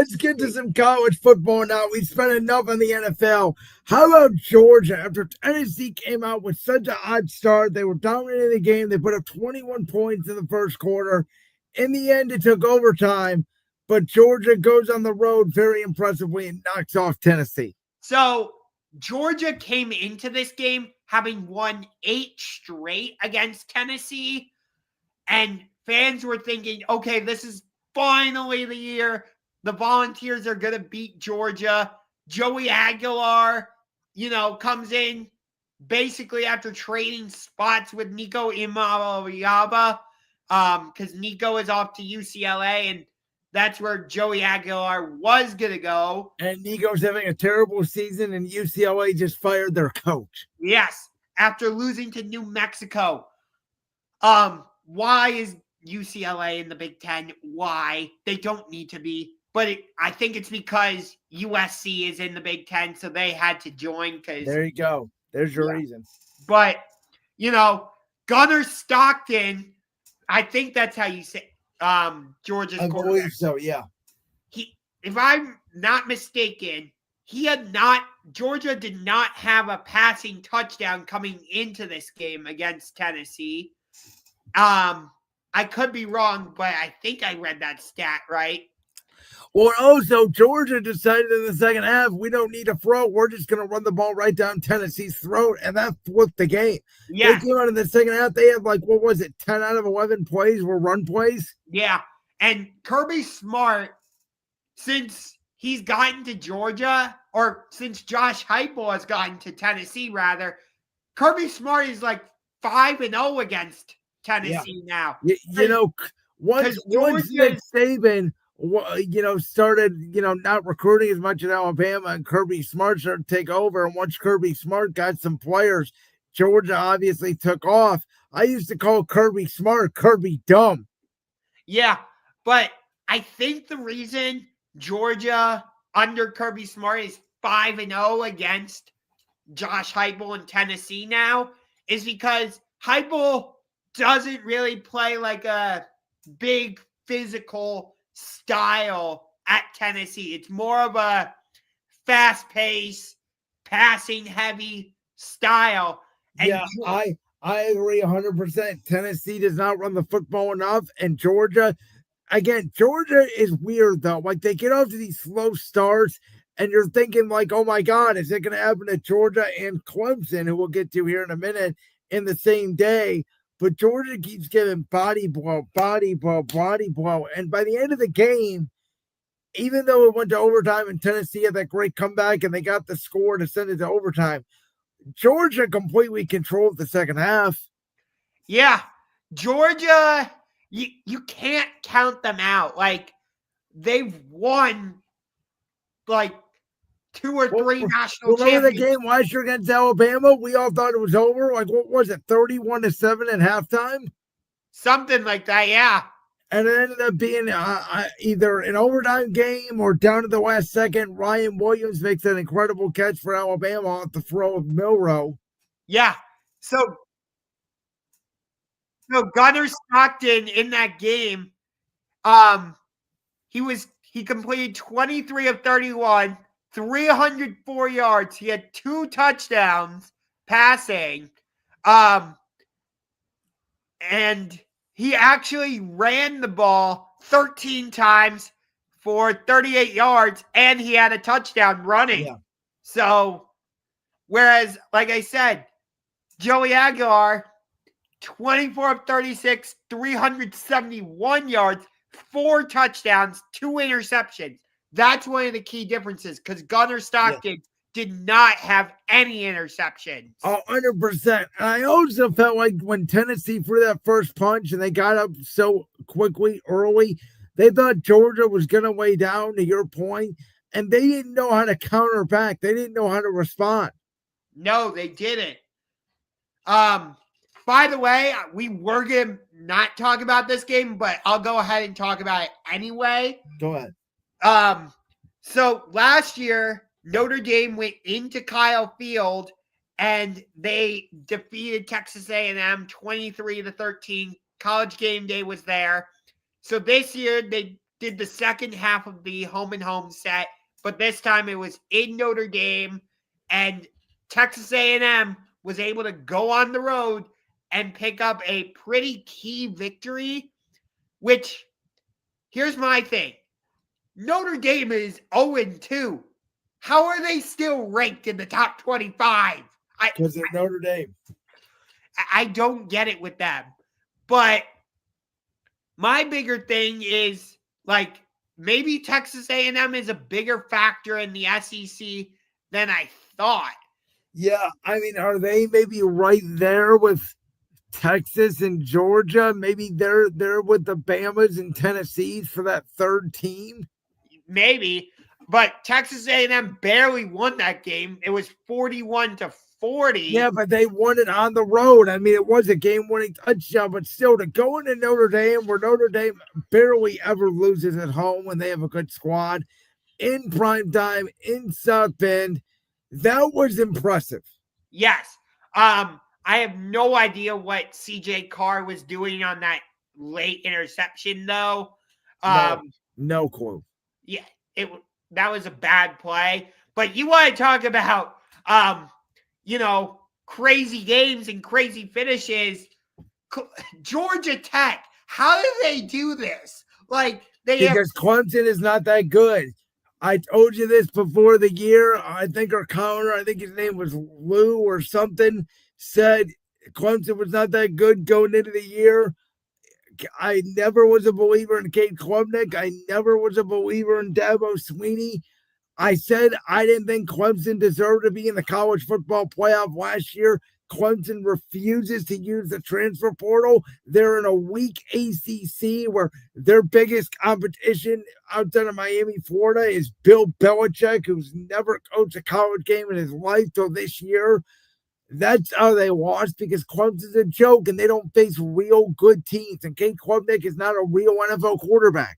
Let's get to some college football now. We spent enough on the NFL. How about Georgia? After Tennessee came out with such an odd start, they were dominating the game. They put up 21 points in the first quarter. In the end, it took overtime, but Georgia goes on the road very impressively and knocks off Tennessee. So Georgia came into this game having won 8 straight against Tennessee, and fans were thinking, okay, this is finally the year the Volunteers are going to beat Georgia. Joey Aguilar, comes in basically after trading spots with Nico Imalaviava, because Nico is off to UCLA, and that's where Joey Aguilar was going to go. And Nico's having a terrible season, and UCLA just fired their coach. Yes, after losing to New Mexico. Why is UCLA in the Big Ten? Why? They don't need to be. But I think it's because USC is in the Big Ten, so they had to join. There you go. There's your reason. But, Gunnar Stockton, I think that's how you say Georgia's quarterback. I believe so, yeah. If I'm not mistaken, Georgia did not have a passing touchdown coming into this game against Tennessee. I could be wrong, but I think I read that stat right. Well, also, Georgia decided in the second half, we don't need to throw. We're just going to run the ball right down Tennessee's throat, and that flipped the game. Yeah. They came out in the second half. They had, 10 out of 11 plays were run plays? Yeah, and Kirby Smart, since he's gotten to Georgia, or since Josh Heupel has gotten to Tennessee, rather, Kirby Smart is 5-0 against Tennessee now. Once Nick Saban started, not recruiting as much at Alabama, and Kirby Smart started to take over. And once Kirby Smart got some players, Georgia obviously took off. I used to call Kirby Smart Kirby dumb. Yeah, but I think the reason Georgia under Kirby Smart is 5-0 against Josh Heupel in Tennessee now is because Heupel doesn't really play like a big physical style at Tennessee. It's more of a fast-paced, passing-heavy style. And yeah, I agree 100%. Tennessee does not run the football enough, and Georgia is weird, though. They get off to these slow starts, and you're thinking, oh my God, is it going to happen to Georgia and Clemson, who we'll get to here in a minute, in the same day? But Georgia keeps giving body blow. And by the end of the game, even though it went to overtime and Tennessee had that great comeback and they got the score to send it to overtime, Georgia completely controlled the second half. Yeah. Georgia, you can't count them out. They've won, 2 or 3 national championships. Remember the game last year against Alabama? We all thought it was over. What was it, 31-7 at halftime? Something like that, yeah. And it ended up being either an overtime game or down to the last second. Ryan Williams makes an incredible catch for Alabama off the throw of Milroe. Yeah. So Gunnar Stockton in that game, he completed 23 of 31. 304 yards. He had 2 touchdowns passing. And he actually ran the ball 13 times for 38 yards, and he had a touchdown running. Yeah. So, whereas, like I said, Joey Aguilar, 24 of 36, 371 yards, 4 touchdowns, 2 interceptions. That's one of the key differences because Gunnar Stockton did not have any interceptions. 100%. And I also felt like when Tennessee threw that first punch and they got up so quickly early, they thought Georgia was going to weigh down, to your point, and they didn't know how to counter back. They didn't know how to respond. No, they didn't. By the way, we were going to not talk about this game, but I'll go ahead and talk about it anyway. Go ahead. So last year, Notre Dame went into Kyle Field and they defeated Texas A&M 23-13. College Game Day was there. So this year, they did the second half of the home and home set, but this time it was in Notre Dame, and Texas A&M was able to go on the road and pick up a pretty key victory, which, here's my thing. Notre Dame is 0-2. How are they still ranked in the top 25? Because they're Notre Dame. I don't get it with them. But my bigger thing is, like, maybe Texas A&M is a bigger factor in the SEC than I thought. Yeah, I mean, are they maybe right there with Texas and Georgia? Maybe they're with the Bamas and Tennessees for that third team? Maybe. But Texas A&M barely won that game. It was 41-40. Yeah, but they won it on the road. I mean, it was a game-winning touchdown, but still, to go into Notre Dame, where Notre Dame barely ever loses at home when they have a good squad, in prime time, in South Bend, that was impressive. Yes. I have no idea what CJ Carr was doing on that late interception, though. No clue. Yeah, that was a bad play. But you want to talk about crazy games and crazy finishes. Georgia Tech, how do they do this? Like, because Clemson is not that good. I told you this before the year. I think our counter, I think his name was Lou or something, said Clemson was not that good going into the year. I never was a believer in Cade Klubnik. I never was a believer in Dabo Sweeney. I said I didn't think Clemson deserved to be in the college football playoff last year. Clemson refuses to use the transfer portal. They're in a weak ACC where their biggest competition outside of Miami, Florida is Bill Belichick, who's never coached a college game in his life till this year. That's how they lost, because Clemson's a joke and they don't face real good teams. And Cade Klubnik is not a real NFL quarterback.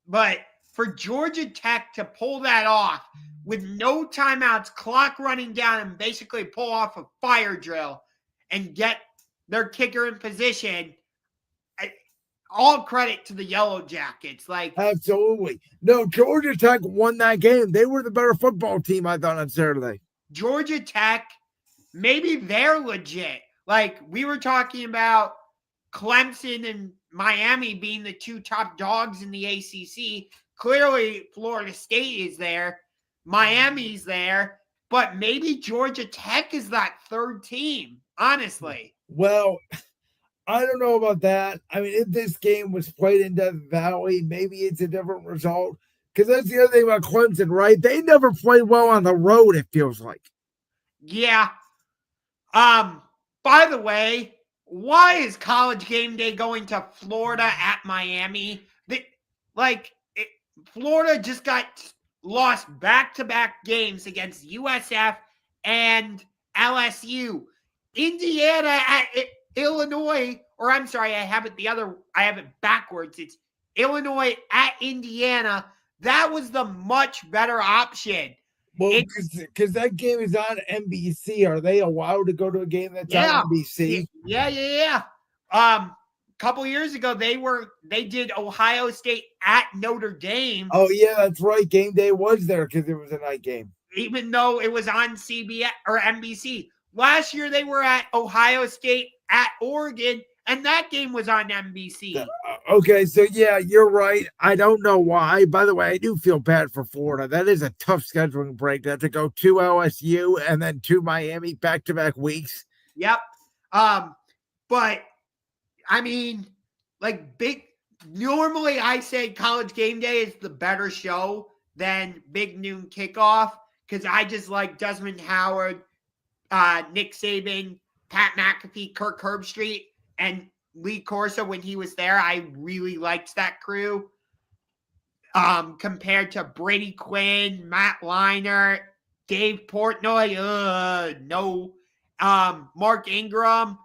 But for Georgia Tech to pull that off with no timeouts, clock running down, and basically pull off a fire drill and get their kicker in position, all credit to the Yellow Jackets. Like, absolutely. No, Georgia Tech won that game. They were the better football team, I thought, on Saturday. Georgia Tech, maybe they're legit. Like, we were talking about Clemson and Miami being the two top dogs in the ACC. Clearly, Florida State is there. Miami's there. But maybe Georgia Tech is that third team, honestly. Well, I don't know about that. I mean, if this game was played in Death Valley, maybe it's a different result. Because that's the other thing about Clemson, right? They never play well on the road, it feels like. Yeah. By the way, why is College Game Day going to Florida at Miami? Florida just got lost back-to-back games against USF and LSU. Indiana at Illinois, or I'm sorry, I have it backwards. It's Illinois at Indiana. That was the much better option. Well, because that game is on NBC. Are they allowed to go to a game that's on NBC? Yeah. Couple years ago, they did Ohio State at Notre Dame. Oh, yeah, that's right. Game day was there because it was a night game. Even though it was on CBS or NBC. Last year, they were at Ohio State at Oregon, and that game was on NBC. Okay, so yeah, you're right. I don't know why. By the way, I do feel bad for Florida. That is a tough scheduling break. They have to go to LSU and then to Miami back-to-back weeks. Yep. But I mean, normally I say College Game Day is the better show than Big Noon Kickoff, because I just like Desmond Howard, Nick Saban, Pat McAfee, Kirk Herbstreit, and Lee Corso when he was there. I really liked that crew. Compared to Brady Quinn, Matt Leinart, Dave Portnoy, no. Mark Ingram.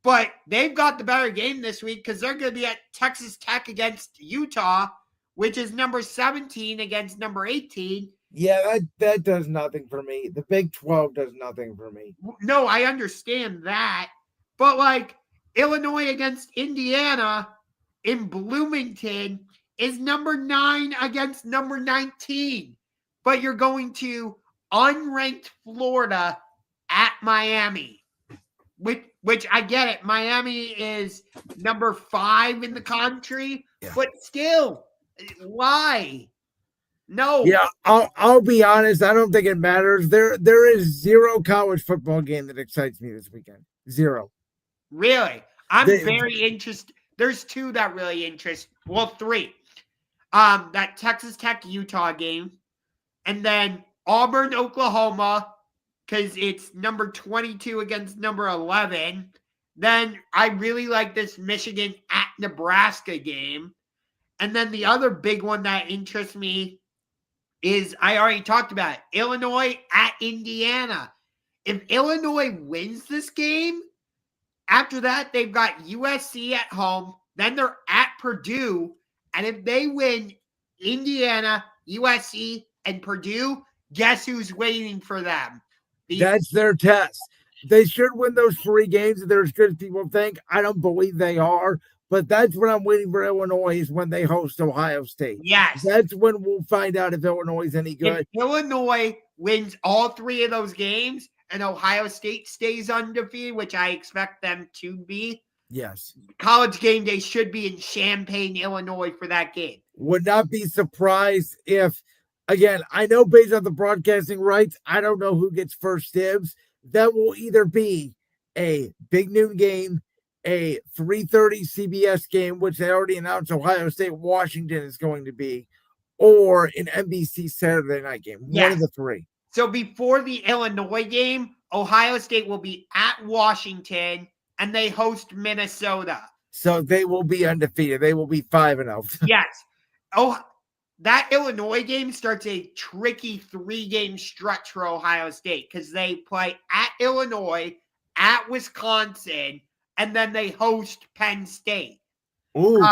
But they've got the better game this week because they're going to be at Texas Tech against Utah, which is number 17 against number 18. Yeah, that does nothing for me. The Big 12 does nothing for me. No, I understand that. But Illinois against Indiana in Bloomington is number 9 against number 19. But you're going to unranked Florida at Miami. Which I get it. Miami is number 5 in the country, but still, why? No. Yeah, I'll be honest. I don't think it matters. There is zero college football game that excites me this weekend. Zero. Really? I'm very interested. There's 2 that really interest. Well, 3. That Texas Tech Utah game, and then Auburn Oklahoma, because it's number 22 against number 11. Then I really like this Michigan at Nebraska game. And then the other big one that interests me is, I already talked about it, Illinois at Indiana. If Illinois wins this game, after that, they've got USC at home. Then they're at Purdue. And if they win Indiana, USC, and Purdue, guess who's waiting for them? That's their test. They should win those 3 games if they're as good as people think. I don't believe they are, but that's when I'm waiting for Illinois, is when they host Ohio State. Yes. That's when we'll find out if Illinois is any good. If Illinois wins all 3 of those games and Ohio State stays undefeated, which I expect them to be, yes, College Game Day should be in Champaign, Illinois for that game. Would not be surprised if, again, I know based on the broadcasting rights, I don't know who gets first dibs. That will either be a big noon game, a 3:30 CBS game, which they already announced Ohio State Washington is going to be, or an NBC Saturday night game. Yes. One of the 3. So before the Illinois game, Ohio State will be at Washington, and they host Minnesota. So they will be undefeated. They will be 5-0. Yes. Oh, that Illinois game starts a tricky 3-game stretch for Ohio State, because they play at Illinois, at Wisconsin, and then they host Penn State. Ooh,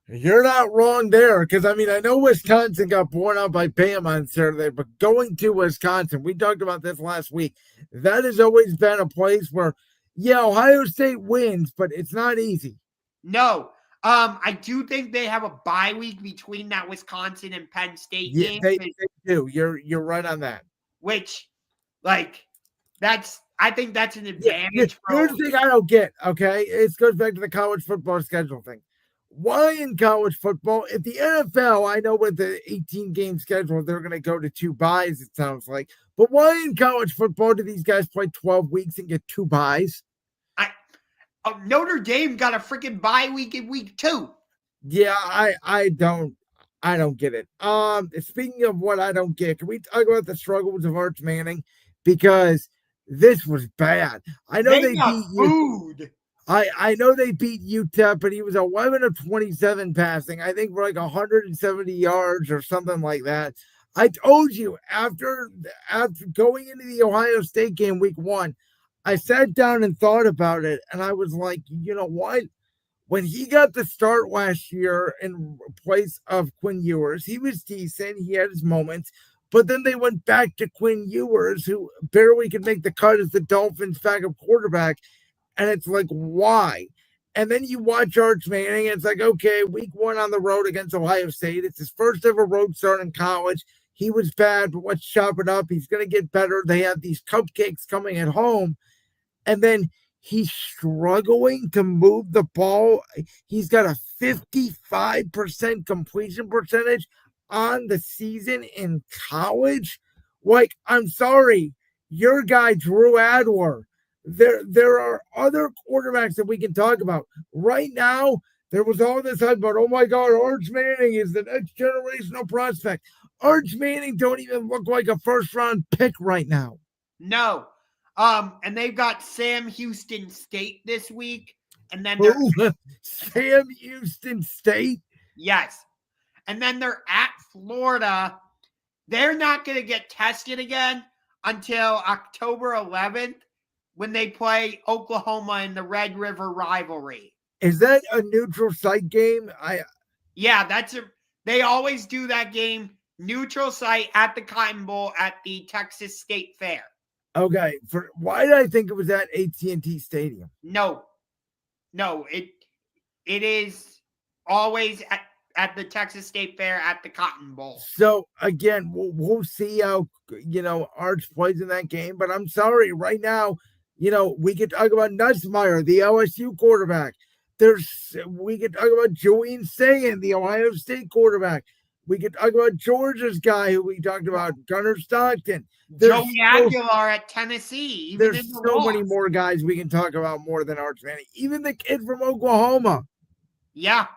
you're not wrong there, because, I mean, I know Wisconsin got blown out by Bama on Saturday, but going to Wisconsin, we talked about this last week, that has always been a place where, yeah, Ohio State wins, but it's not easy. No. I do think they have a bye week between that Wisconsin and Penn State game. They do. You're right on that. Which, like, I think that's an advantage. Here's the thing I don't get, okay? It goes back to the college football schedule thing. Why in college football, if the NFL, I know with the 18-game schedule, they're going to go to 2 byes, it sounds like. But why in college football do these guys play 12 weeks and get 2 byes? Notre Dame got a freaking bye week in week 2. Yeah, I don't get it. Speaking of what I don't get, can we talk about the struggles of Arch Manning? Because this was bad. I know they beat food. I know they beat UTEP, but he was 11 of 27 passing. I think for like 170 yards or something like that. I told you after going into the Ohio State game week 1, I sat down and thought about it, and I was like, you know what? When he got the start last year in place of Quinn Ewers, he was decent. He had his moments. But then they went back to Quinn Ewers, who barely could make the cut as the Dolphins' backup quarterback. And it's like, why? And then you watch Arch Manning, and it's like, okay, week 1 on the road against Ohio State. It's his first ever road start in college. He was bad, but let's chop it up. He's going to get better. They have these cupcakes coming at home. And then he's struggling to move the ball. He's got a 55% completion percentage on the season in college. Like, I'm sorry, your guy, Drew Adler. There are other quarterbacks that we can talk about. Right now, there was all this hype about, oh my God, Arch Manning is the next generational prospect. Arch Manning don't even look like a first-round pick right now. No. And they've got Sam Houston State this week. And then Sam Houston State? Yes. And then they're at Florida. They're not going to get tested again until October 11th when they play Oklahoma in the Red River rivalry. Is that a neutral site game? Yeah, they always do that game, neutral site at the Cotton Bowl at the Texas State Fair. Okay, why did I think it was at AT&T Stadium? No, it is always at the Texas State Fair at the Cotton Bowl. So again, we'll see how Arch plays in that game. But I'm sorry, right now, we could talk about Nussmeier, the LSU quarterback. We could talk about Julian Sagan, the Ohio State quarterback. We could talk about Georgia's guy who we talked about, Gunnar Stockton. Joey Aguilar at Tennessee. There's so many more guys we can talk about more than Arch Manning. Even the kid from Oklahoma. Yeah.